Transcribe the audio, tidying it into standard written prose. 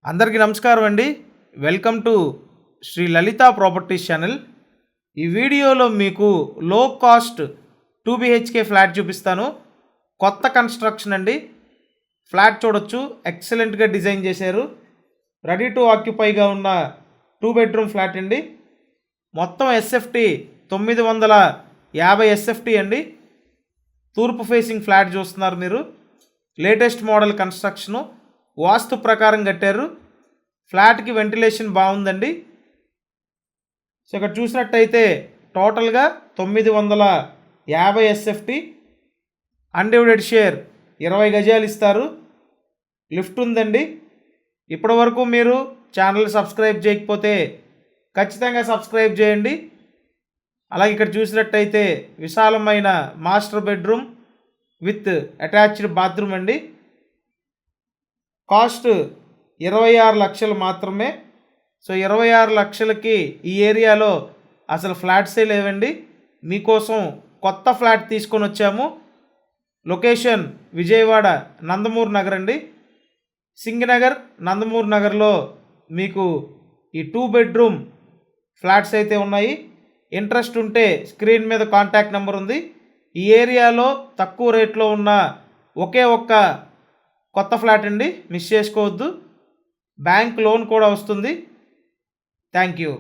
అందరికీ నమస్కారం అండి. Welcome to Shri Lalitha properties channel. ఈ వీడియోలో మీకు లో కాస్ట్ 2 BHK ఫ్లాట్ చూపిస్తాను. కొత్త కన్స్ట్రక్షన్ అండి. ఫ్లాట్ చూడొచ్చు, ఎక్సలెంట్గా డిజైన్ చేశారు. రెడీ టు ఆక్యుపైగా ఉన్న 2 బెడ్రూమ్ ఫ్లాట్ అండి. మొత్తం ఎస్ఎఫ్టీ 950 ఎస్ఎఫ్టీ అండి. తూర్పు ఫేసింగ్ ఫ్లాట్ చూస్తున్నారు మీరు. లేటెస్ట్ మోడల్ కన్స్ట్రక్షను, వాస్తు ప్రకారం కట్టారు. ఫ్లాట్కి వెంటిలేషన్ బాగుందండి. సో ఇక్కడ చూసినట్టయితే టోటల్గా 950 ఎస్ఎఫ్టీ, అన్డివైడెడ్ షేర్ 20 గజాలు ఇస్తారు. లిఫ్ట్ ఉందండి. ఇప్పటి వరకు మీరు ఛానల్ సబ్స్క్రైబ్ చేయకపోతే ఖచ్చితంగా సబ్స్క్రైబ్ చేయండి. అలాగే ఇక్కడ చూసినట్టయితే విశాలమైన master bedroom with attached bathroom అండి. కాస్ట్ 26 లక్షలు మాత్రమే. సో 26 లక్షలకి ఈ ఏరియాలో అసలు ఫ్లాట్సే లేవండి. మీకోసం కొత్త ఫ్లాట్ తీసుకొని వచ్చాము. లొకేషన్ విజయవాడ నందమూరి నగర్ అండి. సింగనగర్ నందమూరి నగర్లో మీకు ఈ 2 బెడ్రూమ్ ఫ్లాట్స్ అయితే ఉన్నాయి. ఇంట్రెస్ట్ ఉంటే స్క్రీన్ మీద కాంటాక్ట్ నెంబర్ ఉంది. ఈ ఏరియాలో తక్కువ రేట్లో ఉన్న ఒకే ఒక్క కొత్త ఫ్లాట్ అండి, మిస్ చేసుకోవద్దు. బ్యాంక్ లోన్ కూడా వస్తుంది. Thank you.